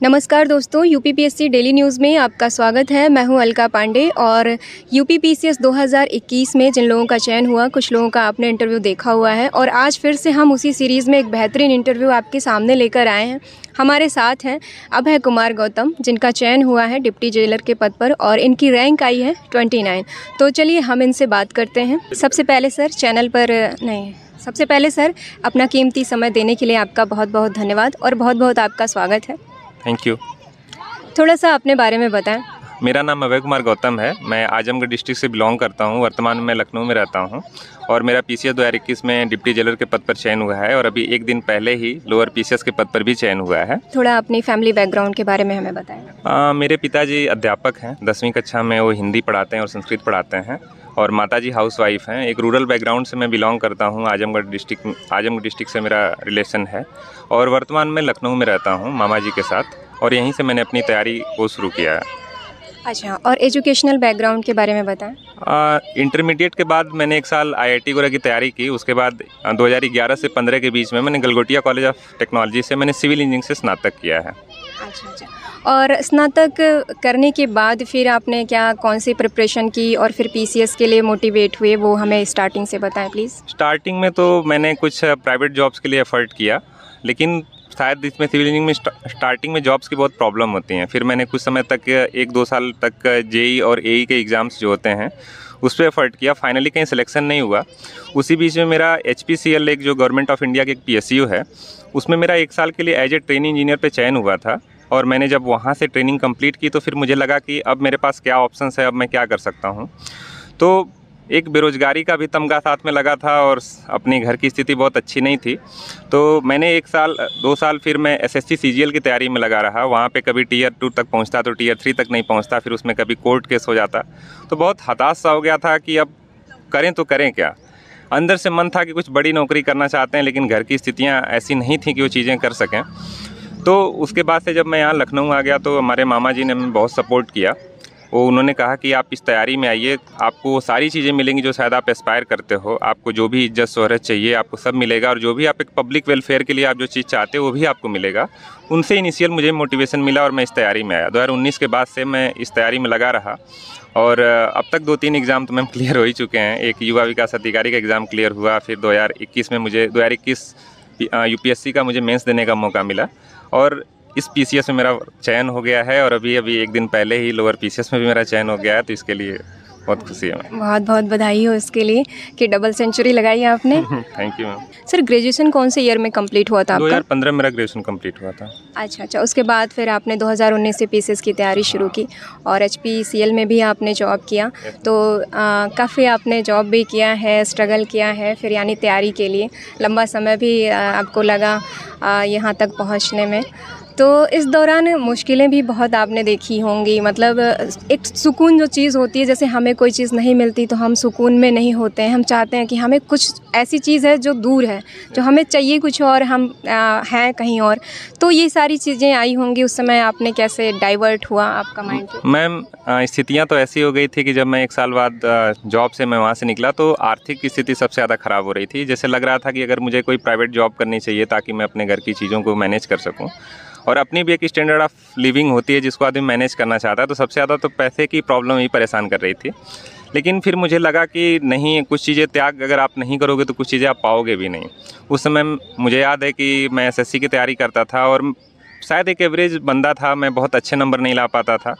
नमस्कार दोस्तों, UPPSC daily news में आपका स्वागत है। मैं हूं अलका पांडे और यूपीपीसीएस 2021 में जिन लोगों का चयन हुआ, कुछ लोगों का आपने इंटरव्यू देखा हुआ है और आज फिर से हम उसी सीरीज़ में एक बेहतरीन इंटरव्यू आपके सामने लेकर आए हैं। हमारे साथ हैं अभय कुमार गौतम, जिनका चयन हुआ है डिप्टी जेलर के पद पर और इनकी रैंक आई है 29। तो चलिए हम इनसे बात करते हैं। सबसे पहले सर अपना कीमती समय देने के लिए आपका बहुत बहुत धन्यवाद और बहुत बहुत आपका स्वागत है। Thank you. थोड़ा सा अपने बारे में बताएं। मेरा नाम अभय कुमार गौतम है। मैं आजमगढ़ डिस्ट्रिक्ट से बिलोंग करता हूं। वर्तमान में लखनऊ में रहता हूं और मेरा पीसीएस 2021 में डिप्टी जेलर के पद पर चयन हुआ है और अभी एक दिन पहले ही लोअर पीसीएस के पद पर भी चयन हुआ है। थोड़ा अपनी फैमिली बैकग्राउंड के बारे में हमें बताएं। मेरे पिताजी अध्यापक हैं। 10वीं कक्षा में वो हिंदी पढ़ाते हैं और संस्कृत पढ़ाते हैं और माताजी हाउसवाइफ हैं। एक रूरल बैकग्राउंड से मैं बिलोंग करता हूं। आजमगढ़ डिस्ट्रिक्ट से मेरा रिलेशन है और वर्तमान में लखनऊ में रहता हूं मामा जी के साथ और यहीं से मैंने अपनी तैयारी को शुरू किया है। अच्छा, और एजुकेशनल बैकग्राउंड के बारे में बताएं। इंटरमीडिएट के बाद मैंने एक साल आईआईटी गोरा की तैयारी की। उसके बाद 2011 से 15 के बीच में मैंने गलगोटिया कॉलेज ऑफ टेक्नोलॉजी से मैंने सिविल इंजीनियरिंग से स्नातक किया है। अच्छा। और स्नातक करने के बाद फिर आपने कौन सी प्रिपरेशन की और फिर पीसीएस के लिए मोटिवेट हुए, वो हमें स्टार्टिंग से बताएं प्लीज़। स्टार्टिंग में तो मैंने कुछ प्राइवेट जॉब्स के लिए एफर्ट किया, लेकिन शायद इसमें सिविल इंजीनियरिंग में स्टार्टिंग में जॉब्स की बहुत प्रॉब्लम होती हैं। फिर मैंने कुछ समय तक 1-2 साल तक जेई और एई के एग्ज़ाम्स जो होते हैं उस पर एफर्ट किया। फाइनली कहीं सिलेक्शन नहीं हुआ। उसी बीच में मेरा HPCL एक जो गवर्नमेंट ऑफ इंडिया की एक PSU है, उसमें मेरा 1 साल के लिए एज ए ट्रेनिंग इंजीनियर पे चयन हुआ था और मैंने जब वहाँ से ट्रेनिंग कंप्लीट की तो फिर मुझे लगा कि अब मेरे पास क्या ऑप्शंस है, अब मैं क्या कर सकता हूँ। तो एक बेरोज़गारी का भी तमगा साथ में लगा था और अपनी घर की स्थिति बहुत अच्छी नहीं थी। तो मैंने 1-2 साल फिर मैं SSC CGL की तैयारी में लगा रहा। वहाँ पे कभी Tier 2 तक पहुँचता तो Tier 3 तक नहीं पहुँचता, फिर उसमें कभी कोर्ट केस हो जाता। तो बहुत हताश सा हो गया था कि अब करें तो करें क्या। अंदर से मन था कि कुछ बड़ी नौकरी करना चाहते हैं, लेकिन घर की स्थितियाँ ऐसी नहीं थी कि वो चीज़ें कर सकें। तो उसके बाद से जब मैं यहाँ लखनऊ आ गया तो हमारे मामा जी ने हमें बहुत सपोर्ट किया। उन्होंने कहा कि आप इस तैयारी में आइए, आपको वो सारी चीज़ें मिलेंगी जो शायद आप एस्पायर करते हो। आपको जो भी इज्जत शोहरत चाहिए आपको सब मिलेगा और जो भी आप एक पब्लिक वेलफेयर के लिए आप जो चीज़ चाहते हो वो भी आपको मिलेगा। उनसे इनिशियल मुझे मोटिवेशन मिला और मैं इस तैयारी में आया। 2019 के बाद से मैं इस तैयारी में लगा रहा और अब तक 2-3 एग्ज़ाम तो मैम क्लियर हो ही चुके हैं। एक युवा विकास अधिकारी का एग्ज़ाम क्लियर हुआ, फिर 2021 में मुझे 2021 UPSC का मुझे मेंस देने का मौका मिला और इस पीसीएस में मेरा चयन हो गया है और अभी एक दिन पहले ही लोअर पीसीएस में भी मेरा चयन हो गया है। तो इसके लिए बहुत खुशी है। बहुत बहुत बधाई हो इसके लिए कि डबल सेंचुरी लगाई है आपने। Thank you ma'am. Sir, graduation कौन से ईयर में कंप्लीट हुआ था आपका? 2015 मेरा ग्रेजुएशन कंप्लीट हुआ था। अच्छा। उसके बाद फिर आपने 2019 से पीसीएस की तैयारी शुरू की और HPCL में भी आपने जॉब किया। तो काफ़ी आपने जॉब भी किया है, स्ट्रगल किया है, फिर यानी तैयारी के लिए लंबा समय भी आपको लगा यहाँ तक पहुँचने में। तो इस दौरान मुश्किलें भी बहुत आपने देखी होंगी। मतलब एक सुकून जो चीज़ होती है, जैसे हमें कोई चीज़ नहीं मिलती तो हम सुकून में नहीं होते हैं। हम चाहते हैं कि हमें कुछ ऐसी चीज़ है जो दूर है, जो हमें चाहिए कुछ और, हम हैं कहीं और। तो ये सारी चीज़ें आई होंगी उस समय, आपने कैसे डाइवर्ट हुआ आपका माइंड? मैम, स्थितियाँ तो ऐसी हो गई थी कि जब मैं 1 साल बाद जॉब से मैं वहाँ से निकला तो आर्थिक स्थिति सबसे ज़्यादा ख़राब हो रही थी। जैसे लग रहा था कि अगर मुझे कोई प्राइवेट जॉब करनी चाहिए ताकि मैं अपने घर की चीज़ों को मैनेज कर सकूँ और अपनी भी एक स्टैंडर्ड ऑफ लिविंग होती है जिसको आदमी मैनेज करना चाहता है। तो सबसे ज़्यादा तो पैसे की प्रॉब्लम ही परेशान कर रही थी। लेकिन फिर मुझे लगा कि नहीं, कुछ चीज़ें त्याग अगर आप नहीं करोगे तो कुछ चीज़ें आप पाओगे भी नहीं। उस समय मुझे याद है कि मैं SSC की तैयारी करता था और शायद एक एवरेज बंदा था, मैं बहुत अच्छे नंबर नहीं ला पाता था।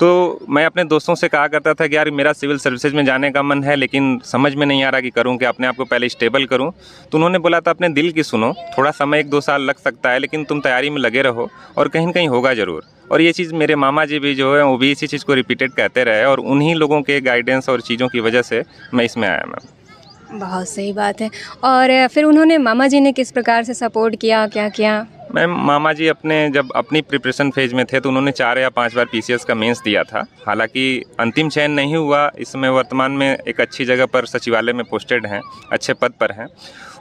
तो मैं अपने दोस्तों से कहा करता था कि यार मेरा सिविल सर्विसेज में जाने का मन है, लेकिन समझ में नहीं आ रहा कि करूं क्या, अपने आप को पहले स्टेबल करूं। तो उन्होंने बोला था अपने दिल की सुनो, थोड़ा समय 1-2 साल लग सकता है, लेकिन तुम तैयारी में लगे रहो और कहीं न कहीं होगा ज़रूर। और ये चीज़ मेरे मामा जी भी जो है वो भी इसी चीज़ को रिपीटेड कहते रहे और उन्हीं लोगों के गाइडेंस और चीज़ों की वजह से मैं इसमें आया मैम। बहुत सही बात है। और फिर उन्होंने, मामा जी ने किस प्रकार से सपोर्ट किया, क्या किया? मैम, मामा जी जब अपनी प्रिपरेशन फेज में थे तो उन्होंने 4 या 5 बार पीसीएस का मेंस दिया था। हालांकि अंतिम चयन नहीं हुआ। इस समय वर्तमान में एक अच्छी जगह पर सचिवालय में पोस्टेड हैं, अच्छे पद पर हैं।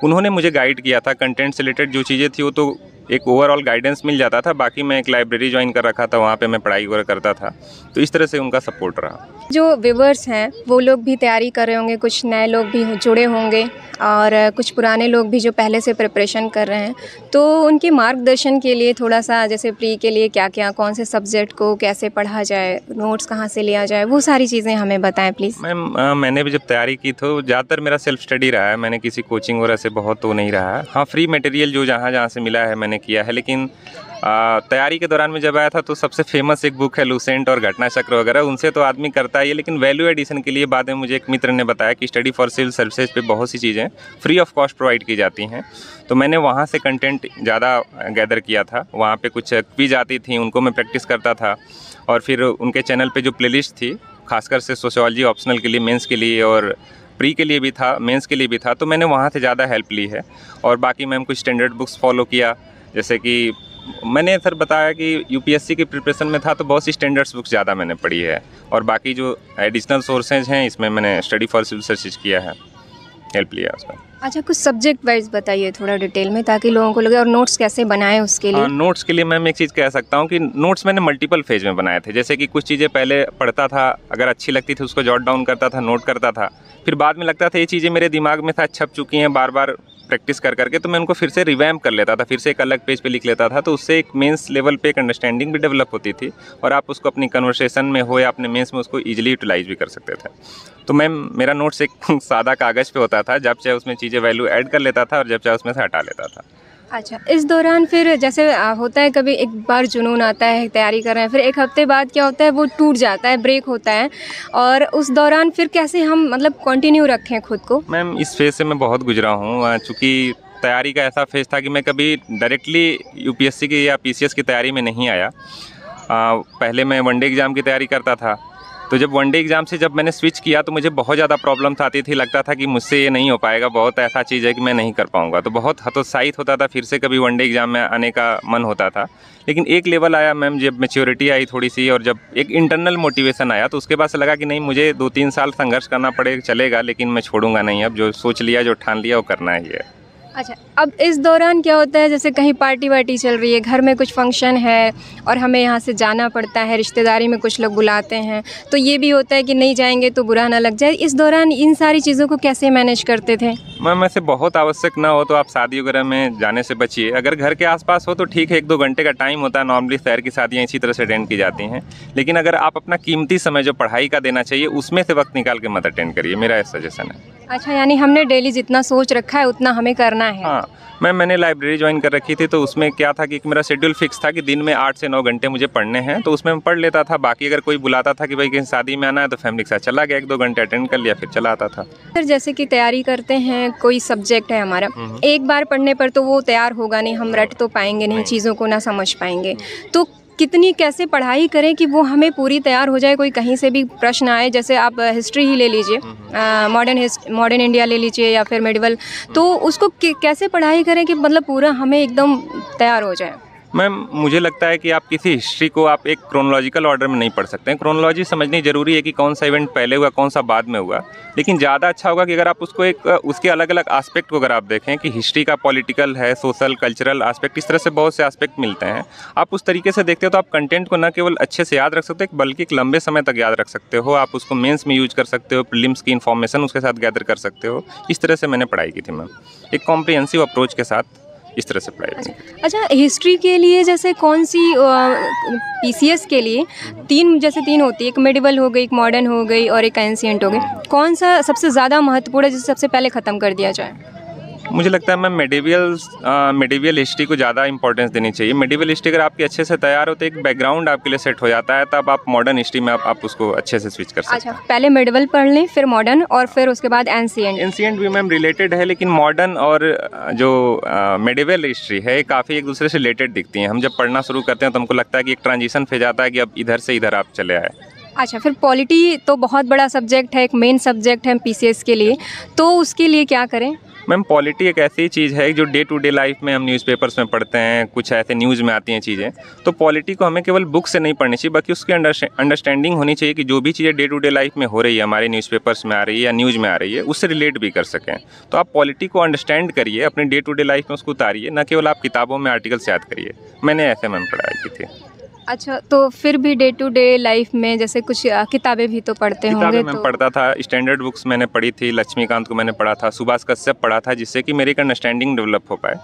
उन्होंने मुझे गाइड किया था। कंटेंट से रिलेटेड जो चीज़ें थी वो तो एक ओवरऑल गाइडेंस मिल जाता था। बाकी मैं एक लाइब्रेरी ज्वाइन कर रखा था, वहाँ पे मैं पढ़ाई वगैरह करता था, तो इस तरह से उनका सपोर्ट रहा। जो व्यूअर्स हैं वो लोग भी तैयारी कर रहे होंगे, कुछ नए लोग भी जुड़े होंगे और कुछ पुराने लोग भी जो पहले से प्रिपरेशन कर रहे हैं, तो उनके मार्गदर्शन के लिए थोड़ा सा, जैसे प्री के लिए क्या क्या, कौन से सब्जेक्ट को कैसे पढ़ा जाए, नोट्स कहाँ से लिया जाए, वो सारी चीज़ें हमें बताएं प्लीज़। मैम मैंने भी जब तैयारी की तो ज़्यादातर मेरा सेल्फ स्टडी रहा है, मैंने किसी कोचिंग वगैरह से बहुत तो नहीं रहा है। हाँ, फ्री मटेरियल जो जहाँ जहाँ से मिला है मैंने किया है, लेकिन तैयारी के दौरान में जब आया था तो सबसे फेमस एक बुक है लूसेंट और घटना चक्र वगैरह, उनसे तो आदमी करता ही है, लेकिन वैल्यू एडिशन के लिए बाद में मुझे एक मित्र ने बताया कि स्टडी फॉर सिविल सर्विसेज पे बहुत सी चीज़ें फ्री ऑफ कॉस्ट प्रोवाइड की जाती हैं। तो मैंने वहाँ से कंटेंट ज़्यादा गैदर किया था। वहाँ पे कुछ क्विज आती थी, उनको मैं प्रैक्टिस करता था, और फिर उनके चैनल पे जो प्लेलिस्ट थी, खासकर से सोशियोलॉजी ऑप्शनल के लिए, मेंस के लिए और प्री के लिए भी था, मेंस के लिए भी था, तो मैंने वहाँ से ज़्यादा हेल्प ली है। और बाकी मैम कुछ स्टैंडर्ड बुक्स फॉलो किया, जैसे कि मैंने सर बताया कि यूपीएससी की प्रिपरेशन में था तो बहुत सी स्टैंडर्ड्स बुक्स ज़्यादा मैंने पढ़ी है, और बाकी जो एडिशनल सोर्सेज हैं इसमें मैंने स्टडी फॉर सिविल सर्विसेज किया है, हेल्प लिया उसका। अच्छा, कुछ सब्जेक्ट वाइज बताइए थोड़ा डिटेल में, ताकि लोगों को लगे, और नोट्स कैसे बनाएं उसके लिए। नोट्स के लिए मैम एक चीज़ कह सकता हूँ कि नोट्स मैंने मल्टीपल फेज में बनाए थे। जैसे कि कुछ चीज़ें पहले पढ़ता था, अगर अच्छी लगती थी उसको जॉट डाउन करता था, नोट करता था, फिर बाद में लगता था ये चीज़ें मेरे दिमाग में था, छप चुकी हैं बार बार प्रैक्टिस कर करके, तो मैं उनको फिर से रिवैम्प कर लेता था, फिर से एक अलग पेज पे लिख लेता था, तो उससे एक मेंस लेवल पे एक अंडरस्टैंडिंग भी डेवलप होती थी, और आप उसको अपनी कन्वर्सेशन में हो या अपने मेंस में उसको ईजिली यूटिलाइज भी कर सकते थे। तो मैम मेरा नोट्स एक सादा कागज़ पे होता था, जब चाहे उसमें चीज़ें वैल्यू ऐड कर लेता था और जब चाहे उसमें से हटा लेता था। अच्छा, इस दौरान फिर जैसे होता है कभी एक बार जुनून आता है, तैयारी कर रहे हैं, फिर एक हफ्ते बाद क्या होता है वो टूट जाता है, ब्रेक होता है, और उस दौरान फिर कैसे हम मतलब कंटिन्यू रखें खुद को। मैम इस फेज़ से मैं बहुत गुजरा हूँ, चूँकि तैयारी का ऐसा फेज़ था कि मैं कभी डायरेक्टली यूपीएससी की या पीसीएस की तैयारी में नहीं आया। पहले मैं वनडे एग्ज़ाम की तैयारी करता था, तो जब वनडे एग्ज़ाम से जब मैंने स्विच किया तो मुझे बहुत ज़्यादा प्रॉब्लम्स आती थी, लगता था कि मुझसे ये नहीं हो पाएगा, बहुत ऐसा चीज़ है कि मैं नहीं कर पाऊँगा, तो बहुत हतोत्साहित होता था, फिर से कभी वनडे एग्ज़ाम में आने का मन होता था। लेकिन एक लेवल आया मैम, जब मैच्योरिटी आई थोड़ी सी, और जब एक इंटरनल मोटिवेशन आया, तो उसके बाद से लगा कि नहीं, मुझे 2-3 साल संघर्ष करना पड़े चलेगा, लेकिन मैं छोड़ूंगा नहीं। अब जो सोच लिया, जो ठान लिया, वो करना ही है। अच्छा, अब इस दौरान क्या होता है, जैसे कहीं पार्टी वार्टी चल रही है, घर में कुछ फंक्शन है और हमें यहाँ से जाना पड़ता है, रिश्तेदारी में कुछ लोग बुलाते हैं, तो ये भी होता है कि नहीं जाएंगे तो बुरा ना लग जाए। इस दौरान इन सारी चीज़ों को कैसे मैनेज करते थे? मैम ऐसे बहुत आवश्यक ना हो तो आप शादी वगैरह में जाने से बचिए। अगर घर के आसपास हो तो ठीक है, 1-2 घंटे का टाइम होता है, नॉर्मली शहर की शादियाँ इसी तरह से अटेंड की जाती हैं। लेकिन अगर आप अपना कीमती समय जो पढ़ाई का देना चाहिए, उसमें से वक्त निकाल के मत अटेंड करिए, मेरा ऐसा सजेशन है। अच्छा, यानी हमने डेली जितना सोच रखा है उतना हमें करना है। हाँ मैंने लाइब्रेरी ज्वाइन कर रखी थी, तो उसमें क्या था कि मेरा शेड्यूल फिक्स था कि दिन में 8 से 9 घंटे मुझे पढ़ने हैं, तो उसमें मैं पढ़ लेता था। बाकी अगर कोई बुलाता था कि भाई कहीं शादी में आना है, तो फैमिली के साथ चला गया, 1-2 घंटे अटेंड कर लिया, फिर चला आता था। सर, जैसे कि तैयारी करते हैं, कोई सब्जेक्ट है हमारा, एक बार पढ़ने पर तो वो तैयार होगा नहीं, हम रट तो पाएंगे नहीं, चीज़ों को ना समझ पाएंगे, तो कितनी कैसे पढ़ाई करें कि वो हमें पूरी तैयार हो जाए, कोई कहीं से भी प्रश्न आए, जैसे आप हिस्ट्री ही ले लीजिए, मॉडर्न इंडिया ले लीजिए या फिर मेडिवल, तो उसको कैसे पढ़ाई करें कि मतलब पूरा हमें एकदम तैयार हो जाए? मैम मुझे लगता है कि आप किसी हिस्ट्री को आप एक क्रोनोलॉजिकल ऑर्डर में नहीं पढ़ सकते हैं। क्रोनोलॉजी समझनी ज़रूरी है कि कौन सा इवेंट पहले हुआ, कौन सा बाद में हुआ, लेकिन ज़्यादा अच्छा होगा कि अगर आप उसको एक उसके अलग अलग एस्पेक्ट को अगर आप देखें कि हिस्ट्री का पॉलिटिकल है, सोशल, कल्चरल एस्पेक्ट, इस तरह से बहुत से एस्पेक्ट मिलते हैं। आप उस तरीके से देखते हो तो आप कंटेंट को न केवल अच्छे से याद रख सकते हो, बल्कि एक लंबे समय तक याद रख सकते हो। आप उसको मेंस में यूज कर सकते हो, प्रीलिम्स की इन्फॉर्मेशन उसके साथ गैदर कर सकते हो। इस तरह से मैंने पढ़ाई की थी मैम, एक कॉम्प्रिहेंसिव अप्रोच के साथ इस तरह से पढ़ाई की। अच्छा, हिस्ट्री के लिए जैसे कौन सी, पीसीएस के लिए तीन होती है, एक मेडिवल हो गई, एक मॉडर्न हो गई और एक एंशिएंट हो गई, कौन सा सबसे ज़्यादा महत्वपूर्ण है जिसे सबसे पहले ख़त्म कर दिया जाए? मुझे लगता है मैम मेडिवल हिस्ट्री को ज़्यादा इंपॉर्टेंस देनी चाहिए। मेडिवल हिस्ट्री अगर आपकी अच्छे से तैयार होते, एक बैकग्राउंड आपके लिए सेट हो जाता है, तब आप मॉडर्न हिस्ट्री में आप उसको अच्छे से स्विच कर सकते हैं। अच्छा, पहले मेडिवल पढ़ लें, फिर मॉडर्न, और फिर उसके बाद एंशिएंट भी मैम रिलेटेड है, लेकिन मॉडर्न और जो मेडिवल हिस्ट्री है काफ़ी एक दूसरे से रिलेटेड दिखती हैं। हम जब पढ़ना शुरू करते हैं तो हमको लगता है कि एक ट्रांजिशन फेज आता है कि अब इधर से इधर आप चले आए। अच्छा, फिर पॉलिटी तो बहुत बड़ा सब्जेक्ट है, एक मेन सब्जेक्ट है पीसीएस के लिए, तो उसके लिए क्या करें? मैम पॉलिटी एक ऐसी चीज़ है जो डे टू डे लाइफ में हम न्यूज़पेपर्स में पढ़ते हैं, कुछ ऐसे न्यूज़ में आती हैं चीज़ें। तो पॉलिटी को हमें केवल बुक से नहीं पढ़नी चाहिए, बाकी उसकी अंडरस्टैंडिंग होनी चाहिए कि जो भी चीज़ें डे टू डे लाइफ में हो रही है, हमारे न्यूज़पेपर्स में आ रही है या न्यूज़ में आ रही है, उससे रिलेट भी कर सकें। तो आप पॉलिटी को अंडरस्टैंड करिए, अपने डे टू डे लाइफ में उसको उतारिए, न केवल आप किताबों में आर्टिकल्स याद करिए। मैंने ऐसे मैम पढ़ाई की थी। अच्छा, तो फिर भी डे टू डे लाइफ में जैसे कुछ किताबें भी तो पढ़ते होंगे? किताबें मैं पढ़ता था, स्टैंडर्ड बुक्स मैंने पढ़ी थी, लक्ष्मीकांत को मैंने पढ़ा था, सुभाष कश्यप पढ़ा था, जिससे कि मेरी एक अंडरस्टैंडिंग डेवलप हो पाए।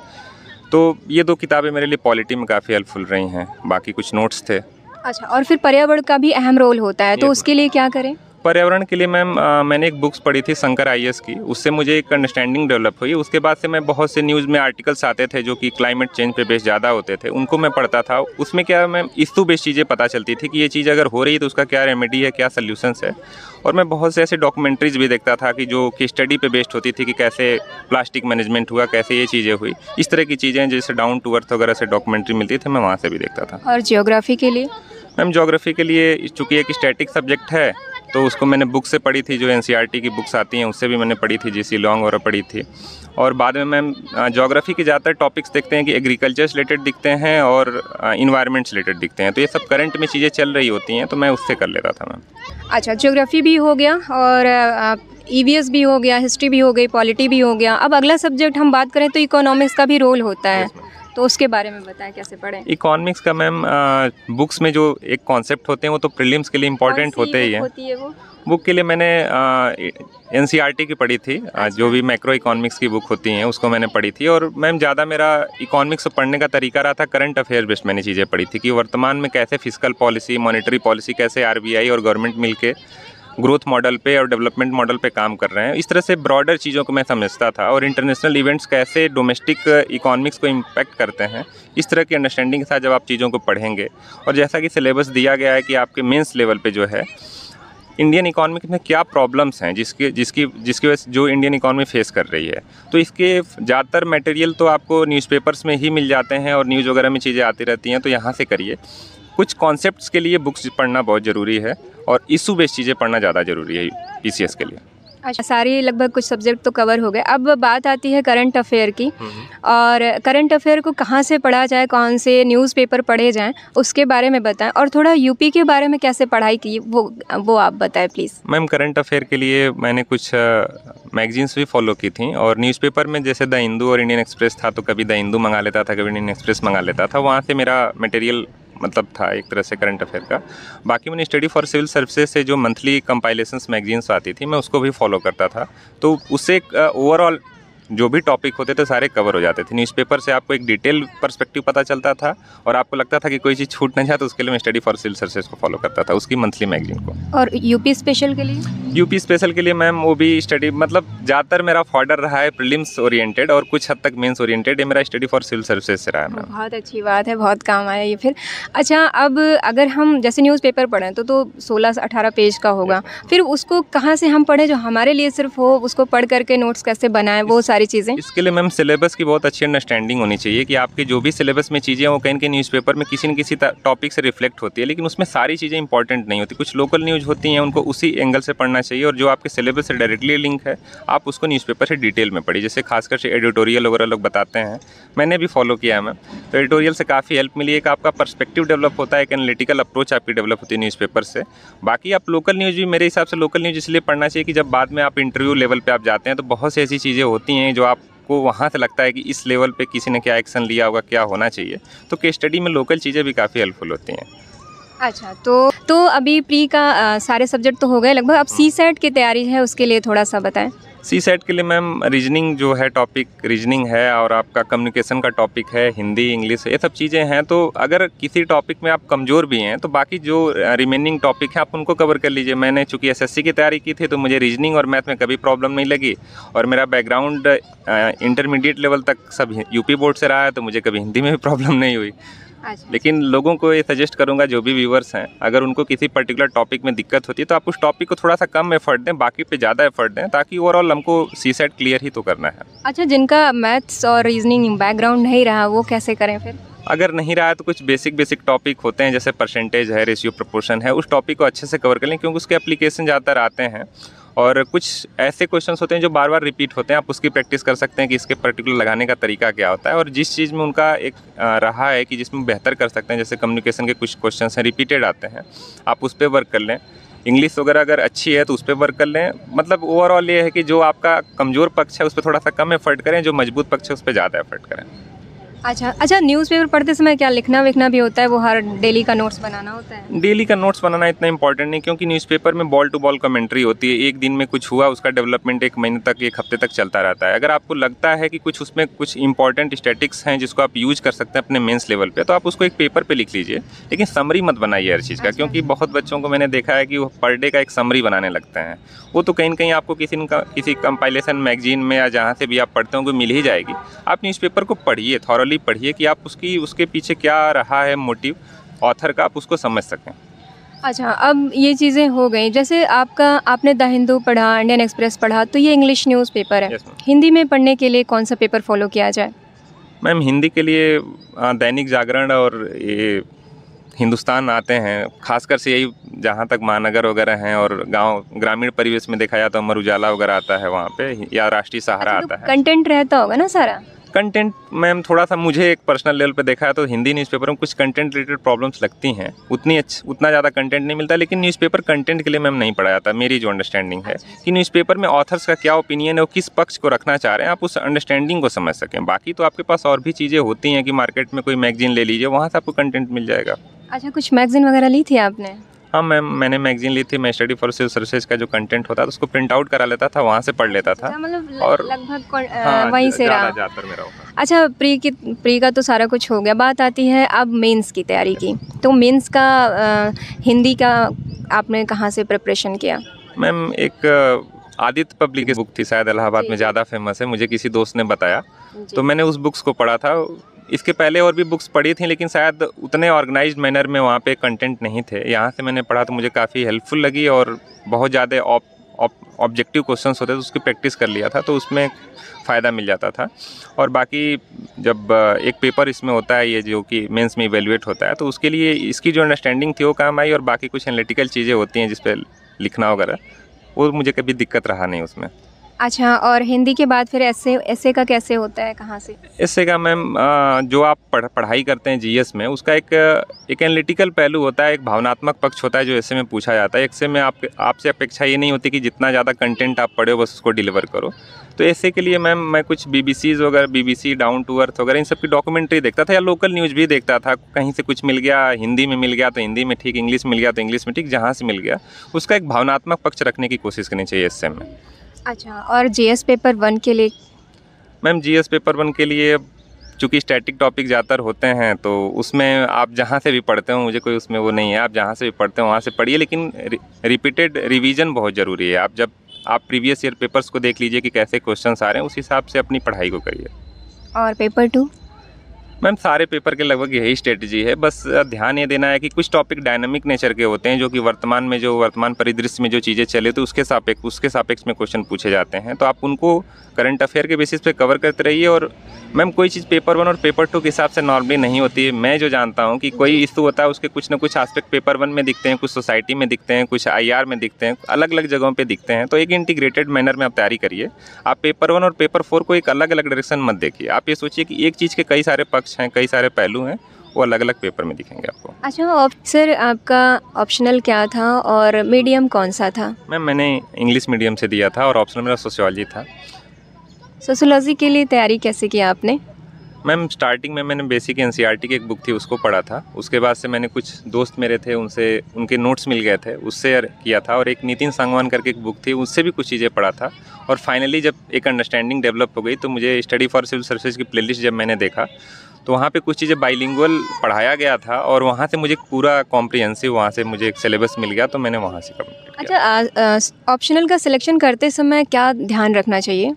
तो ये 2 किताबें मेरे लिए पॉलिटी में काफ़ी हेल्पफुल रही हैं। बाकी कुछ नोट्स थे। अच्छा, और फिर पर्यावरण का भी अहम रोल होता है, तो उसके लिए क्या करें? पर्यावरण के लिए मैम मैंने एक बुक्स पढ़ी थी शंकर आईएएस की, उससे मुझे एक अंडरस्टैंडिंग डेवलप हुई। उसके बाद से मैं बहुत से न्यूज़ में आर्टिकल्स आते थे जो कि क्लाइमेट चेंज पे बेस ज़्यादा होते थे, उनको मैं पढ़ता था। उसमें क्या मैम इशू बेस्ड चीज़ें पता चलती थी कि ये चीज़ अगर हो रही है तो उसका क्या रेमेडी है, क्या सल्यूशंस है। और मैं बहुत से ऐसे डॉक्यूमेंट्रीज भी देखता था कि जो कि स्टडी पे बेस्ड होती थी कि कैसे प्लास्टिक मैनेजमेंट हुआ, कैसे ये चीज़ें हुई। इस तरह की चीज़ें जैसे डाउन टू अर्थ वगैरह से डॉक्यूमेंट्री मिलती थी, मैं वहाँ से भी देखता था। और जियोग्राफी के लिए? मैम ज्योग्राफी के लिए चूँकि एक स्टैटिक सब्जेक्ट है, तो उसको मैंने बुक से पढ़ी थी, जो एनसीईआरटी की बुक्स आती हैं उससे भी मैंने पढ़ी थी, जीसी लॉन्ग और पढ़ी थी। और बाद में मैम ज्योग्राफी के ज़्यादातर टॉपिक्स देखते हैं कि एग्रीकल्चर से रिलेटेड दिखते हैं और इन्वायरमेंट से रिलेटेड दिखते हैं, तो ये सब करंट में चीज़ें चल रही होती हैं, तो मैं उससे कर लेता था मैम। अच्छा, ज्योग्राफी भी हो गया और ईवीएस भी हो गया, हिस्ट्री भी हो गई, पॉलिटी भी हो गया। अब अगला सब्जेक्ट हम बात करें तो इकोनॉमिक्स का भी रोल होता है, तो उसके बारे में बताएं कैसे पढ़ें? इकोनॉमिक्स का मैम बुक्स में जो एक कॉन्सेप्ट होते हैं वो तो प्रीलिम्स के लिए इम्पॉर्टेंट होते ही हैं। वो बुक के लिए मैंने एनसीईआरटी की पढ़ी थी, जो भी मैक्रो इकोनॉमिक्स की बुक होती हैं उसको मैंने पढ़ी थी। और मैम ज़्यादा मेरा इकोनॉमिक्स पढ़ने का तरीका रहा था करंट अफेयर बेस्ड मैंने चीज़ें पढ़ी थी कि वर्तमान में कैसे फिस्कल पॉलिसी, मॉनेटरी पॉलिसी, कैसे आरबीआई और गवर्नमेंट मिलके ग्रोथ मॉडल पे और डेवलपमेंट मॉडल पे काम कर रहे हैं। इस तरह से ब्रॉडर चीज़ों को मैं समझता था, और इंटरनेशनल इवेंट्स कैसे डोमेस्टिक इकोनॉमिक्स को इम्पैक्ट करते हैं, इस तरह की अंडरस्टैंडिंग के साथ जब आप चीज़ों को पढ़ेंगे। और जैसा कि सिलेबस दिया गया है कि आपके मेंस लेवल पे जो है इंडियन इकोनॉमी में क्या प्रॉब्लम्स हैं जिसकी वजह से जो इंडियन इकोनॉमी फेस कर रही है, तो इसके ज़्यादातर मटेरियल तो आपको न्यूज़पेपर्स में ही मिल जाते हैं और न्यूज़ वगैरह में चीज़ें आती रहती हैं, तो यहाँ से करिए। कुछ कॉन्सेप्ट्स के लिए बुक्स पढ़ना बहुत ज़रूरी है और इशू बेस्ड चीज़ें पढ़ना ज़्यादा ज़रूरी है पीसीएस के लिए। अच्छा, सारी लगभग कुछ सब्जेक्ट तो कवर हो गए। अब बात आती है करंट अफेयर की, और करंट अफेयर को कहाँ से पढ़ा जाए, कौन से न्यूज़पेपर पढ़े जाएं, उसके बारे में बताएं। और थोड़ा यूपी के बारे में कैसे पढ़ाई की वो आप बताएं प्लीज़। मैम करंट अफेयर के लिए मैंने कुछ मैगजीन्स भी फॉलो की थी, और न्यूज़पेपर में जैसे द हिंदू और इंडियन एक्सप्रेस था, तो कभी द हिंदू मंगा लेता था, कभी इंडियन एक्सप्रेस मंगा लेता था। वहाँ से मेरा मटेरियल मतलब था एक तरह से करंट अफेयर का। बाकी मैंने स्टडी फॉर सिविल सर्विसेज से जो मंथली कंपाइलेशंस मैगजीन्स आती थी, मैं उसको भी फॉलो करता था, तो उससे एक ओवरऑल जो भी टॉपिक होते थे सारे कवर हो जाते थे। न्यूज़पेपर से आपको एक डिटेल पर्सपेक्टिव पता चलता था, और आपको लगता था कि कोई चीज़ छूट ना जाए, तो उसके लिए मैं स्टडी फॉर सिविल सर्विसेज को फॉलो करता था, उसकी मंथली मैगजीन को। और यूपी स्पेशल के लिए? यूपी स्पेशल के लिए मैम वो भी स्टडी, मतलब ज़्यादातर मेरा फॉर्डर रहा है प्रीलिम्स ओरिएंटेड और कुछ हद तक मेंस ओरिएंटेड। ये मेरा स्टडी फॉर सिविल सर्विसेज से रहा है मैम। बहुत अच्छी बात है, बहुत काम आया ये फिर। अच्छा, अब अगर हम जैसे न्यूज़पेपर पढ़ें तो 16 से 18 पेज का होगा, फिर उसको कहाँ से हम पढ़ें जो हमारे लिए सिर्फ हो, उसको पढ़ करके नोट्स कैसे बनाएं, वो सारी चीज़ें? इसके लिए मैम सिलेबस की बहुत अच्छी अंडरस्टैंडिंग होनी चाहिए कि आपके जो भी सिलेबस में चीज़ें वो कहीं न्यूज़पेपर में किसी न किसी टॉपिक से रिफ्लेक्ट होती है, लेकिन उसमें सारी चीज़ें इंपॉर्टेंट नहीं होती। कुछ लोकल न्यूज़ होती हैं, उनको उसी एंगल से पढ़ना चाहिए, और जो आपके सिलेबस से डायरेक्टली लिंक है आप उसको न्यूज़पेपर से डिटेल में पढ़िए। जैसे खासकर से एडिटोरियल वगैरह लोग बताते हैं, मैंने भी फॉलो किया है मैम, तो एडिटोरियल से काफ़ी हेल्प मिली। एक आपका पर्सपेक्टिव डेवलप होता है, एक एनालिटिकल अप्रोच आपकी डेवलप होती है न्यूज़पेपर से। बाकी आप लोकल न्यूज़ भी, मेरे हिसाब से लोकल न्यूज़ इसलिए पढ़ना चाहिए कि जब बाद में आप इंटरव्यू लेवल पर आप जाते हैं तो बहुत सी ऐसी चीज़ें होती हैं जो आपको वहाँ से लगता है कि इस लेवल पे किसी ने क्या एक्शन लिया होगा, क्या होना चाहिए, तो केस स्टडी में लोकल चीज़ें भी काफ़ी हेल्पफुल होती हैं। अच्छा, तो अभी प्री का सारे सब्जेक्ट तो हो गए लगभग, अब सीसेट की तैयारी है, उसके लिए थोड़ा सा बताएं। सीसेट के लिए मैम रीजनिंग जो है, टॉपिक रीजनिंग है, और आपका कम्युनिकेशन का टॉपिक है, हिंदी, इंग्लिश, ये सब चीज़ें हैं। तो अगर किसी टॉपिक में आप कमज़ोर भी हैं तो बाकी जो रिमेनिंग टॉपिक है आप उनको कवर कर लीजिए। मैंने चूँकि एसएससी की तैयारी की थी, तो मुझे रीजनिंग और मैथ में कभी प्रॉब्लम नहीं लगी, और मेरा बैकग्राउंड इंटरमीडिएट लेवल तक सब यूपी बोर्ड से रहा है, तो मुझे कभी हिंदी में भी प्रॉब्लम नहीं हुई। लेकिन लोगों को ये सजेस्ट करूंगा, जो भी व्यूवर्स हैं, अगर उनको किसी पर्टिकुलर टॉपिक में दिक्कत होती है तो आप उस टॉपिक को थोड़ा सा कम एफर्ट दें, बाकी पे ज़्यादा एफर्ट दें, ताकि ओवरऑल हमको सीसेट क्लियर ही तो करना है। अच्छा, जिनका मैथ्स और रीजनिंग बैकग्राउंड नहीं रहा वो कैसे करें फिर? अगर नहीं रहा है तो कुछ बेसिक टॉपिक होते हैं, जैसे परसेंटेज है, रेशियो प्रोपोर्शन है, उस टॉपिक को अच्छे से कवर कर लें, क्योंकि उसके एप्लीकेशन ज़्यादातर आते हैं। और कुछ ऐसे क्वेश्चंस होते हैं जो बार बार रिपीट होते हैं, आप उसकी प्रैक्टिस कर सकते हैं कि इसके पर्टिकुलर लगाने का तरीका क्या होता है। और जिस चीज़ में उनका एक रहा है कि जिसमें बेहतर कर सकते हैं, जैसे कम्युनिकेशन के कुछ क्वेश्चंस हैं रिपीटेड आते हैं, आप उस पर वर्क कर लें। इंग्लिश वगैरह अगर अच्छी है तो उस पर वर्क कर लें। मतलब ओवरऑल ये है कि जो आपका कमज़ोर पक्ष है उस पर थोड़ा सा कम एफर्ट करें, जो मजबूत पक्ष है उस पर ज़्यादा एफर्ट करें। अच्छा, न्यूज़पेपर पढ़ते समय क्या लिखना विखना भी होता है? वो हर डेली का नोट्स बनाना होता है? डेली का नोट्स बनाना इतना इंपॉर्टेंट नहीं, क्योंकि न्यूज़पेपर में बॉल टू बॉल कमेंट्री होती है। एक दिन में कुछ हुआ, उसका डेवलपमेंट एक महीने तक, एक हफ्ते तक चलता रहता है। अगर आपको लगता है कि कुछ उसमें कुछ इंपॉर्टेंट स्टैटिक्स हैं जिसको आप यूज कर सकते हैं अपने मेंस लेवल पे, तो आप उसको एक पेपर पे लिख लीजिए, लेकिन समरी मत बनाइए हर चीज़ का। क्योंकि बहुत बच्चों को मैंने देखा है कि वो पर डे का एक समरी बनाने लगते हैं। वो तो कहीं न कहीं आपको किसी कंपाइलेशन मैगजीन में या जहाँ से भी आप पढ़ते होंगे मिल ही जाएगी। आप न्यूज़पेपर को पढ़िए, थॉरली पढ़िए कि आप उसके पीछे क्या रहा है मोटिव ऑथर का, आप उसको समझ सकें। अच्छा, अब ये चीज़ें हो गई, जैसे आपने द हिंदू पढ़ा, इंडियन एक्सप्रेस पढ़ा, तो ये इंग्लिश न्यूज़पेपर है। Yes ma'am. हिंदी में पढ़ने के लिए कौन सा पेपर फॉलो किया जाए? मैम हिंदी के लिए दैनिक जागरण और ये हिंदुस्तान आते हैं, खासकर से यही, जहाँ तक महानगर वगैरह हैं और गांव ग्रामीण परिवेश में देखा जाए तो अमर उजाला वगैरह आता है वहाँ पे, या राष्ट्रीय सहारा आता है। कंटेंट रहता होगा ना सारा? कंटेंट मैम थोड़ा सा मुझे एक पर्सनल लेवल पे देखा है तो हिंदी न्यूज़पेपर में कुछ कंटेंट रिलेटेड प्रॉब्लम्स लगती हैं। उतना ज़्यादा कंटेंट नहीं मिलता, लेकिन न्यूज़पेपर कंटेंट के लिए मैम नहीं पढ़ा जाता। मेरी जो अंडरस्टैंडिंग है कि न्यूज़पेपर में ऑथर्स का क्या ओपिनियन है, वो किस पक्ष को रखना चाह रहे हैं, आप उस अंडरस्टैंडिंग को समझ सकें। बाकी तो आपके पास और भी चीज़ें होती हैं कि मार्केट में कोई मैगजीन ले लीजिए, वहाँ से आपको कंटेंट मिल जाएगा। अच्छा, कुछ मैगजीन वगैरह ली थी आपने? हाँ मैम, मैंने मैगजीन ली थी। मैं स्टडी फॉर सिविल सर्विसेज का जो कंटेंट होता था उसको प्रिंट आउट करा लेता था, वहाँ से पढ़ लेता था। मतलब और लगभग हाँ, वहीं से रहा। ज़्यादातर मेरा होगा। अच्छा, प्री का तो सारा कुछ हो गया, बात आती है अब मेंस की तैयारी की। तो मेंस का हिंदी का आपने कहाँ से प्रिपरेशन किया? मैम एक आदित्य पब्लिक की बुक थी, शायद इलाहाबाद में ज़्यादा फेमस है, मुझे किसी दोस्त ने बताया, तो मैंने उस बुक्स को पढ़ा था। इसके पहले और भी बुक्स पढ़ी थी, लेकिन शायद उतने ऑर्गेनाइज्ड मैनर में वहाँ पे कंटेंट नहीं थे। यहाँ से मैंने पढ़ा तो मुझे काफ़ी हेल्पफुल लगी, और बहुत ज़्यादा ऑब्जेक्टिव क्वेश्चंस होते थे, उसकी प्रैक्टिस कर लिया था तो उसमें फ़ायदा मिल जाता था। और बाकी जब एक पेपर इसमें होता है, ये जो कि मेंस में इवेल्युएट होता है, तो उसके लिए इसकी जो अंडरस्टैंडिंग थी वो काम आई, और बाकी कुछ एनालिटिकल चीज़ें होती हैं जिस पर लिखना वगैरह, वो मुझे कभी दिक्कत रहा नहीं उसमें। अच्छा, और हिंदी के बाद फिर ऐसे का कैसे होता है, कहाँ से? इससे का मैम जो आप पढ़ाई करते हैं जीएस में, उसका एक एनालिटिकल पहलू होता है, एक भावनात्मक पक्ष होता है जो ऐसे में पूछा जाता है। ऐसे में आपसे अपेक्षा ये नहीं होती कि जितना ज़्यादा कंटेंट आप पढ़े हो बस उसको डिलीवर करो। तो ऐसे के लिए मैम मैं कुछ बीबीसीज़ वगैरह, BBC डाउन टू अर्थ वगैरह, इन सब की डॉक्यूमेंट्री देखता था, या लोकल न्यूज़ भी देखता था। कहीं से कुछ मिल गया, हिंदी में मिल गया तो हिंदी में ठीक, इंग्लिश मिल गया तो इंग्लिश में ठीक, जहाँ से मिल गया उसका एक भावनात्मक पक्ष रखने की कोशिश करनी चाहिए इससे में। अच्छा, और जीएस पेपर 1 के लिए? मैम जीएस पेपर 1 के लिए चूँकि स्टैटिक टॉपिक ज़्यादातर होते हैं, तो उसमें आप जहाँ से भी पढ़ते हो, मुझे कोई उसमें वो नहीं है, आप जहाँ से भी पढ़ते हो वहाँ से पढ़िए, लेकिन रिपीटेड रिवीजन बहुत ज़रूरी है। आप प्रीवियस ईयर पेपर्स को देख लीजिए कि कैसे क्वेश्चंस आ रहे हैं, उस हिसाब से अपनी पढ़ाई को करिए। और पेपर 2? मैम सारे पेपर के लगभग यही स्ट्रेटजी है, बस ध्यान ये देना है कि कुछ टॉपिक डायनामिक नेचर के होते हैं, जो कि वर्तमान परिदृश्य में जो चीज़ें चले तो उसके सापेक्ष में क्वेश्चन पूछे जाते हैं, तो आप उनको करंट अफेयर के बेसिस पे कवर करते रहिए। और मैम कोई चीज़ पेपर 1 और पेपर 2 के हिसाब से नॉर्मली नहीं होती है। मैं जो जानता हूँ कि कोई इशू होता है, उसके कुछ ना कुछ एस्पेक्ट पेपर 1 में दिखते हैं, कुछ सोसाइटी में दिखते हैं, कुछ IR में दिखते हैं, अलग अलग जगहों पे दिखते हैं। तो एक इंटीग्रेटेड मैनर में आप तैयारी करिए। आप पेपर 1 और पेपर 4 को एक अलग अलग डायरेक्शन मत देखिए। आप ये सोचिए कि एक चीज़ के कई सारे पक्ष हैं, कई सारे पहलू हैं, वो अलग अलग पेपर में दिखेंगे आपको। अच्छा, सर आपका ऑप्शनल क्या था और मीडियम कौन सा था? मैम मैंने इंग्लिश मीडियम से दिया था और ऑप्शनल मेरा सोशियोलॉजी था। सोशियोलॉजी के लिए तैयारी कैसे किया आपने? मैम स्टार्टिंग में मैंने बेसिक NCERT की एक बुक थी उसको पढ़ा था। उसके बाद से मैंने कुछ दोस्त मेरे थे, उनके नोट्स मिल गए थे, उससे किया था। और एक नितिन सांगवान करके एक बुक थी, उससे भी कुछ चीज़ें पढ़ा था। और फाइनली जब एक अंडरस्टैंडिंग डेवलप हो गई तो मुझे स्टडी फॉर सिविल सर्विसेज की प्लेलिस्ट जब मैंने देखा तो वहाँ पे कुछ चीज़ें बाइलिंगुअल पढ़ाया गया था, और वहाँ से मुझे पूरा कॉम्प्रिहेंसिव वहाँ से मुझे एक सिलेबस मिल गया, तो मैंने वहाँ से कंप्लीट किया। अच्छा, ऑप्शनल का सिलेक्शन करते समय क्या ध्यान रखना चाहिए?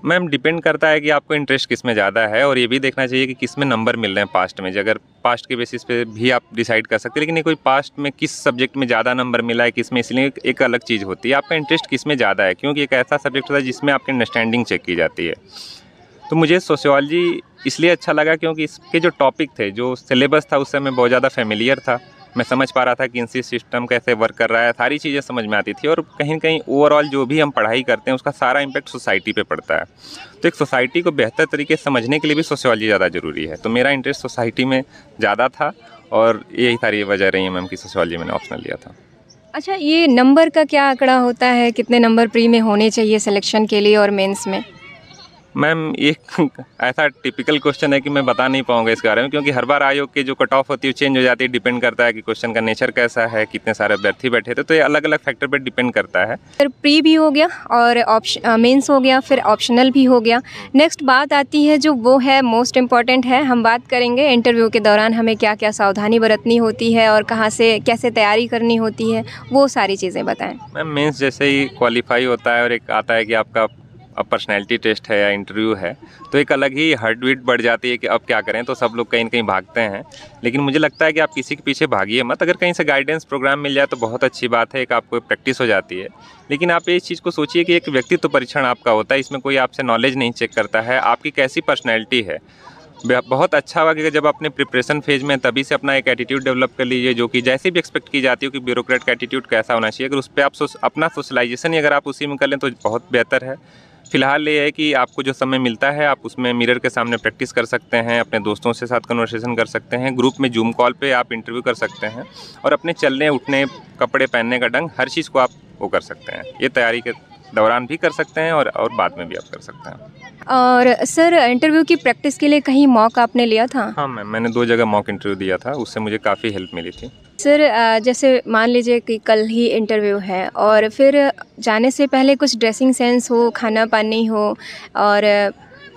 मैम डिपेंड करता है कि आपको इंटरेस्ट किस में ज़्यादा है, और ये भी देखना चाहिए कि किस में नंबर मिल रहे हैं पास्ट में। अगर पास्ट के बेसिस पे भी आप डिसाइड कर सकते हैं, लेकिन ये कोई पास्ट में किस सब्जेक्ट में ज़्यादा नंबर मिला है, किस में, इसलिए एक अलग चीज़ होती है। आपका इंटरेस्ट किस में ज़्यादा है, क्योंकि एक ऐसा सब्जेक्ट होता है जिसमें आपकी अंडरस्टैंडिंग चेक की जाती है। तो मुझे सोशियोलॉजी इसलिए अच्छा लगा क्योंकि इसके जो टॉपिक थे, जो सिलेबस था उससे मैं बहुत ज़्यादा फेमिलियर था। मैं समझ पा रहा था कि इनसी सिस्टम कैसे वर्क कर रहा है, सारी चीज़ें समझ में आती थी। और कहीं न कहीं ओवरऑल जो भी हम पढ़ाई करते हैं उसका सारा इम्पैक्ट सोसाइटी पे पड़ता है। तो एक सोसाइटी को बेहतर तरीके से समझने के लिए भी सोशियोलॉजी ज़्यादा ज़रूरी है। तो मेरा इंटरेस्ट सोसाइटी में ज़्यादा था और यही सारी वजह रही है मैम कि सोशियोलॉजी मैंने ऑप्शनल लिया था। अच्छा, ये नंबर का क्या आंकड़ा होता है? कितने नंबर प्री में होने चाहिए सिलेक्शन के लिए और मेंस में? मैम एक ऐसा टिपिकल क्वेश्चन है कि मैं बता नहीं पाऊंगा इसके बारे में, क्योंकि हर बार आयोग की जो कट ऑफ होती है चेंज हो जाती है। डिपेंड करता है कि क्वेश्चन का नेचर कैसा है, कितने सारे अभ्यर्थी बैठे थे, तो ये अलग अलग फैक्टर पर डिपेंड करता है। फिर प्री भी हो गया और मेंस हो गया, फिर ऑप्शनल भी हो गया। नेक्स्ट बात आती है जो वो है मोस्ट इम्पॉर्टेंट है, हम बात करेंगे इंटरव्यू के दौरान हमें क्या क्या सावधानी बरतनी होती है और कहाँ से कैसे तैयारी करनी होती है, वो सारी चीज़ें बताएं। मैम मेंस जैसे ही क्वालिफाई होता है और एक आता है कि आपका अब पर्सनैलिटी टेस्ट है या इंटरव्यू है, तो एक अलग ही हार्ट बीट बढ़ जाती है कि अब क्या करें। तो सब लोग कहीं न कहीं भागते हैं, लेकिन मुझे लगता है कि आप किसी के पीछे भागिए मत। अगर कहीं से गाइडेंस प्रोग्राम मिल जाए तो बहुत अच्छी बात है, एक आपको प्रैक्टिस हो जाती है। लेकिन आप इस चीज़ को सोचिए कि एक व्यक्तित्व परीक्षण आपका होता है, इसमें कोई आपसे नॉलेज नहीं चेक करता है, आपकी कैसी पर्सनैलिटी है। बहुत अच्छा हुआ कि जब अपने प्रिपरेशन फेज में तभी से अपना एक एटीट्यूड डेवलप कर लीजिए, जो कि जैसे भी एक्सपेक्ट की जाती हो कि ब्यूरोक्रेट का एटीट्यूड कैसा होना चाहिए। अगर उस पर आप अपना सोशलाइजेशन ही अगर आप उसी में कर लें तो बहुत बेहतर है। फिलहाल ये है कि आपको जो समय मिलता है आप उसमें मिरर के सामने प्रैक्टिस कर सकते हैं, अपने दोस्तों से साथ कन्वर्सेशन कर सकते हैं, ग्रुप में जूम कॉल पे आप इंटरव्यू कर सकते हैं और अपने चलने उठने, कपड़े पहनने का ढंग, हर चीज़ को आप वो कर सकते हैं। ये तैयारी के दौरान भी कर सकते हैं और बाद में भी आप कर सकते हैं। और सर, इंटरव्यू की प्रैक्टिस के लिए कहीं मॉक आपने लिया था? हाँ मैम, मैंने 2 जगह मॉक इंटरव्यू दिया था, उससे मुझे काफ़ी हेल्प मिली थी। सर, जैसे मान लीजिए कि कल ही इंटरव्यू है और फिर जाने से पहले कुछ ड्रेसिंग सेंस हो, खाना पानी हो और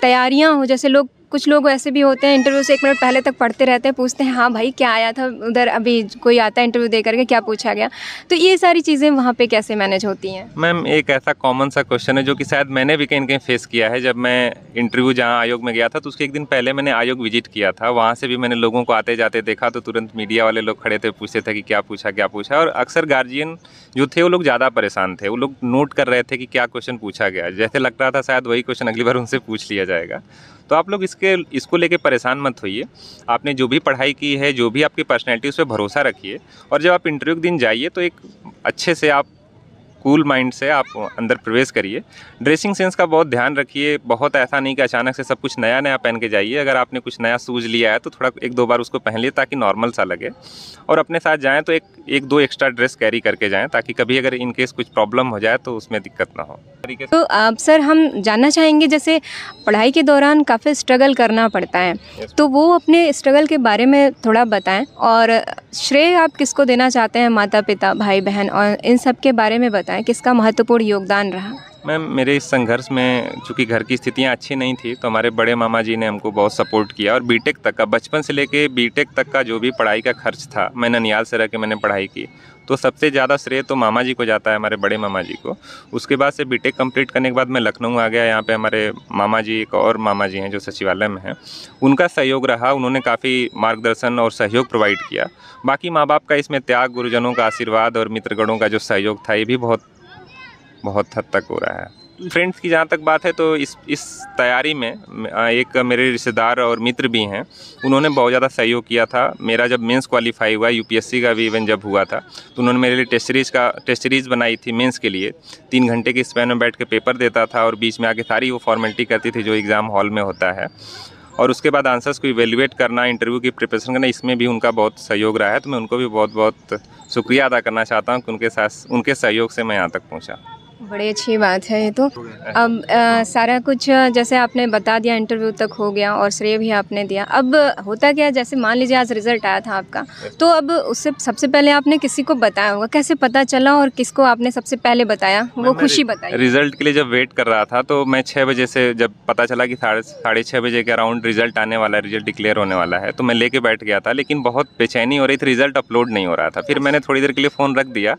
तैयारियां हो। जैसे कुछ लोग ऐसे भी होते हैं इंटरव्यू से 1 मिनट पहले तक पढ़ते रहते हैं, पूछते हैं हाँ भाई क्या आया था उधर, अभी कोई आता है इंटरव्यू दे करके क्या पूछा गया। तो ये सारी चीज़ें वहाँ पे कैसे मैनेज होती हैं? मैम एक ऐसा कॉमन सा क्वेश्चन है जो कि शायद मैंने भी कहीं न कहीं फेस किया है। जब मैं इंटरव्यू जहाँ आयोग में गया था तो उसके 1 दिन पहले मैंने आयोग विजिट किया था। वहाँ से भी मैंने लोगों को आते जाते देखा तो तुरंत मीडिया वाले लोग खड़े थे, पूछते थे कि क्या पूछा। और अक्सर गार्जियन जो थे वो लोग ज़्यादा परेशान थे, वो लोग नोट कर रहे थे कि क्या क्वेश्चन पूछा गया। जैसे लग रहा था शायद वही क्वेश्चन अगली बार उनसे पूछ लिया जाएगा। तो आप लोग इसको लेके परेशान मत होइए। आपने जो भी पढ़ाई की है, जो भी आपकी पर्सनैलिटी, उस पर भरोसा रखिए और जब आप इंटरव्यू के दिन जाइए तो एक अच्छे से आप कूल माइंड से आप अंदर प्रवेश करिए। ड्रेसिंग सेंस का बहुत ध्यान रखिए। बहुत ऐसा नहीं कि अचानक से सब कुछ नया नया पहन के जाइए। अगर आपने कुछ नया शूज़ लिया है तो थोड़ा 1-2 बार उसको पहन लिए ताकि नॉर्मल सा लगे और अपने साथ जाएँ तो एक 2 एक्स्ट्रा ड्रेस कैरी करके जाएँ ताकि कभी अगर इन केस कुछ प्रॉब्लम हो जाए तो उसमें दिक्कत ना हो। तो अब सर हम जानना चाहेंगे, जैसे पढ़ाई के दौरान काफ़ी स्ट्रगल करना पड़ता है, तो वो अपने स्ट्रगल के बारे में थोड़ा बताएं और श्रेय आप किसको देना चाहते हैं, माता पिता, भाई बहन, और इन सब के बारे में बताएं किसका महत्वपूर्ण योगदान रहा? मैम मेरे इस संघर्ष में चूँकि घर की स्थितियाँ अच्छी नहीं थी तो हमारे बड़े मामा जी ने हमको बहुत सपोर्ट किया और बीटेक तक का, बचपन से लेके बीटेक तक का जो भी पढ़ाई का खर्च था, मैं ननिहाल से रह के मैंने पढ़ाई की, तो सबसे ज़्यादा श्रेय तो मामा जी को जाता है, हमारे बड़े मामा जी को। उसके बाद से बीटेक कंप्लीट करने के बाद मैं लखनऊ आ गया। यहाँ पे हमारे मामा जी, एक और मामा जी हैं जो सचिवालय में हैं, उनका सहयोग रहा। उन्होंने काफ़ी मार्गदर्शन और सहयोग प्रोवाइड किया। बाकी माँ बाप का इसमें त्याग, गुरुजनों का आशीर्वाद और मित्रगणों का जो सहयोग था, ये भी बहुत हद तक हो रहा है। फ्रेंड्स की जहाँ तक बात है तो इस तैयारी में एक मेरे रिश्तेदार और मित्र भी हैं, उन्होंने बहुत ज़्यादा सहयोग किया था। मेरा जब मेंस क्वालिफाई हुआ, यूपीएससी का भी इवेंट जब हुआ था, तो उन्होंने मेरे लिए टेस्ट सीरीज़ बनाई थी मेंस के लिए। 3 घंटे के स्पैन में बैठ के पेपर देता था और बीच में आके सारी वो फॉर्मेलिटी करती थी जो एग्ज़ाम हॉल में होता है, और उसके बाद आंसर्स को इवेल्युएट करना, इंटरव्यू की प्रिपरेशन करना, इसमें भी उनका बहुत सहयोग रहा है। तो मैं उनको भी बहुत शुक्रिया अदा करना चाहता हूँ कि उनके सहयोग से मैं यहाँ तक पहुँचा। बड़ी अच्छी बात है ये तो। अब सारा कुछ जैसे आपने बता दिया, इंटरव्यू तक हो गया और श्रेय भी आपने दिया। अब होता क्या है, जैसे मान लीजिए आज रिज़ल्ट आया था आपका, तो अब उससे सबसे पहले आपने किसी को बताया होगा, कैसे पता चला और किसको आपने सबसे पहले बताया, वो खुशी बताइए। रिज़ल्ट के लिए जब वेट कर रहा था तो मैं 6 बजे से जब पता चला कि 6:30 बजे के अराउंड रिज़ल्ट आने वाला है, रिज़ल्ट डिक्लेयर होने वाला है, तो मैं लेके बैठ गया था। लेकिन बहुत बेचैनी हो रही थी, रिज़ल्ट अपलोड नहीं हो रहा था। फिर मैंने थोड़ी देर के लिए फ़ोन रख दिया,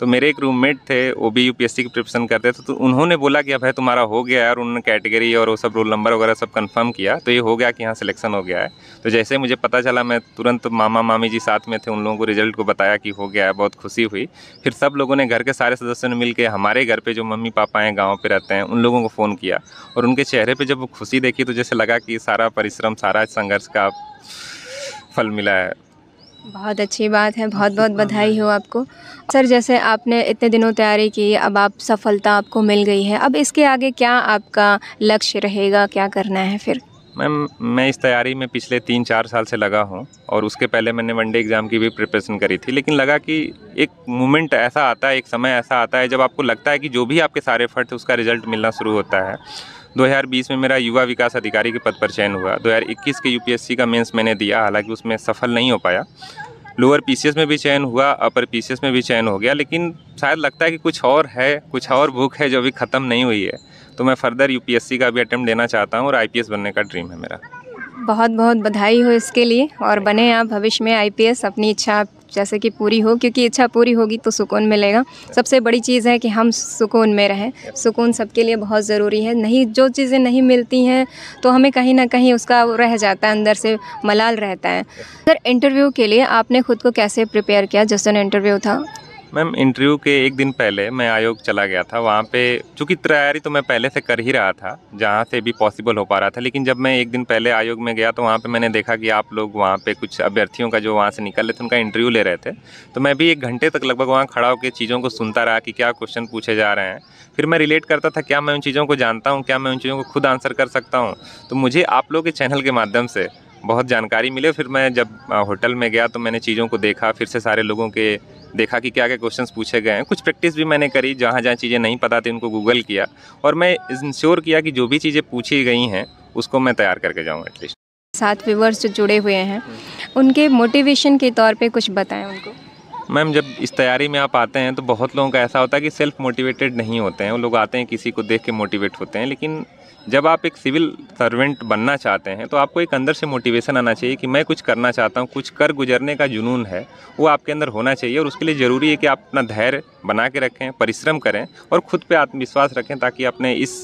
तो मेरे एक रूममेट थे, वो भी यूपीएससी की प्रिपरेशन करते थे, तो उन्होंने बोला कि अभय तुम्हारा हो गया है, और उन्होंने कैटेगरी और वो सब रोल नंबर वगैरह सब कंफर्म किया, तो ये हो गया कि यहाँ सिलेक्शन हो गया है। तो जैसे मुझे पता चला, मैं तुरंत मामा मामी जी साथ में थे, उन लोगों को रिजल्ट को बताया कि हो गया है, बहुत खुशी हुई। फिर सब लोगों ने, घर के सारे सदस्यों ने मिल के हमारे घर पे जो मम्मी पापा हैं गाँव पे रहते हैं, उन लोगों को फ़ोन किया, और उनके चेहरे पे जब वो खुशी देखी तो जैसे लगा कि सारा परिश्रम, सारा संघर्ष का फल मिला है। बहुत अच्छी बात है, बहुत बहुत बधाई हो आपको। सर, जैसे आपने इतने दिनों तैयारी की, अब आप सफलता आपको मिल गई है, अब इसके आगे क्या आपका लक्ष्य रहेगा, क्या करना है फिर? मैम, मैं इस तैयारी में पिछले 3-4 साल से लगा हूँ, और उसके पहले मैंने वनडे एग्ज़ाम की भी प्रिपरेशन करी थी, लेकिन लगा कि एक मोमेंट ऐसा आता है, एक समय ऐसा आता है जब आपको लगता है कि जो भी आपके सारे एफर्ट थे उसका रिजल्ट मिलना शुरू होता है। 2020 में मेरा युवा विकास अधिकारी के पद पर चयन हुआ। 2021 के यूपीएससी का मेंस मैंने दिया, हालांकि उसमें सफल नहीं हो पाया। लोअर पीसीएस में भी चयन हुआ, अपर पीसीएस में भी चयन हो गया, लेकिन शायद लगता है कि कुछ और है, कुछ और भूख है जो अभी ख़त्म नहीं हुई है। तो मैं फर्दर यूपीएससी का भी अटेम्प्ट देना चाहता हूँ, और आईपीएस बनने का ड्रीम है मेरा। बहुत बहुत बधाई हो इसके लिए, और बने आप भविष्य में आईपीएस, अपनी इच्छा जैसे कि पूरी हो, क्योंकि इच्छा पूरी होगी तो सुकून मिलेगा। सबसे बड़ी चीज़ है कि हम सुकून में रहें। सुकून सबके लिए बहुत ज़रूरी है। नहीं, जो चीज़ें नहीं मिलती हैं तो हमें कहीं ना कहीं उसका रह जाता है, अंदर से मलाल रहता है। सर, इंटरव्यू के लिए आपने खुद को कैसे प्रिपेयर किया, जिस दिन इंटरव्यू था? मैम, इंटरव्यू के एक दिन पहले मैं आयोग चला गया था। वहाँ पे चूँकि तैयारी तो मैं पहले से कर ही रहा था, जहाँ से भी पॉसिबल हो पा रहा था, लेकिन जब मैं एक दिन पहले आयोग में गया तो वहाँ पे मैंने देखा कि आप लोग वहाँ पे कुछ अभ्यर्थियों का जो वहाँ से निकल रहे थे उनका इंटरव्यू ले रहे थे। तो मैं भी 1 घंटे तक लगभग वहाँ खड़ा होकर चीज़ों को सुनता रहा कि क्या क्वेश्चन पूछे जा रहे हैं। फिर मैं रिलेट करता था, क्या मैं उन चीज़ों को जानता हूँ, क्या मैं उन चीज़ों को खुद आंसर कर सकता हूँ। तो मुझे आप लोगों के चैनल के माध्यम से बहुत जानकारी मिले। फिर मैं जब होटल में गया तो मैंने चीज़ों को देखा, फिर से सारे लोगों के देखा कि क्या क्या क्वेश्चंस पूछे गए हैं। कुछ प्रैक्टिस भी मैंने करी, जहाँ जहाँ चीज़ें नहीं पता थी उनको गूगल किया, और मैं इंश्योर किया कि जो भी चीज़ें पूछी गई हैं उसको मैं तैयार करके जाऊँ एटलीस्ट। 7 व्यूअर्स जो जुड़े हुए हैं, उनके मोटिवेशन के तौर पे कुछ बताएं उनको। मैम, जब इस तैयारी में आप आते हैं तो बहुत लोगों का ऐसा होता है कि सेल्फ मोटिवेटेड नहीं होते हैं। वो लोग आते हैं किसी को देख के मोटिवेट होते हैं, लेकिन जब आप एक सिविल सर्वेंट बनना चाहते हैं तो आपको एक अंदर से मोटिवेशन आना चाहिए कि मैं कुछ करना चाहता हूँ, कुछ कर गुजरने का जुनून है, वो आपके अंदर होना चाहिए। और उसके लिए ज़रूरी है कि आप अपना धैर्य बना के रखें, परिश्रम करें और खुद पे आत्मविश्वास रखें, ताकि अपने इस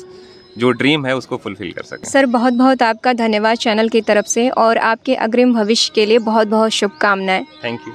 जो ड्रीम है उसको फुलफिल कर सकें। सर, बहुत बहुत आपका धन्यवाद चैनल की तरफ से, और आपके अग्रिम भविष्य के लिए बहुत बहुत शुभकामनाएं। Thank you.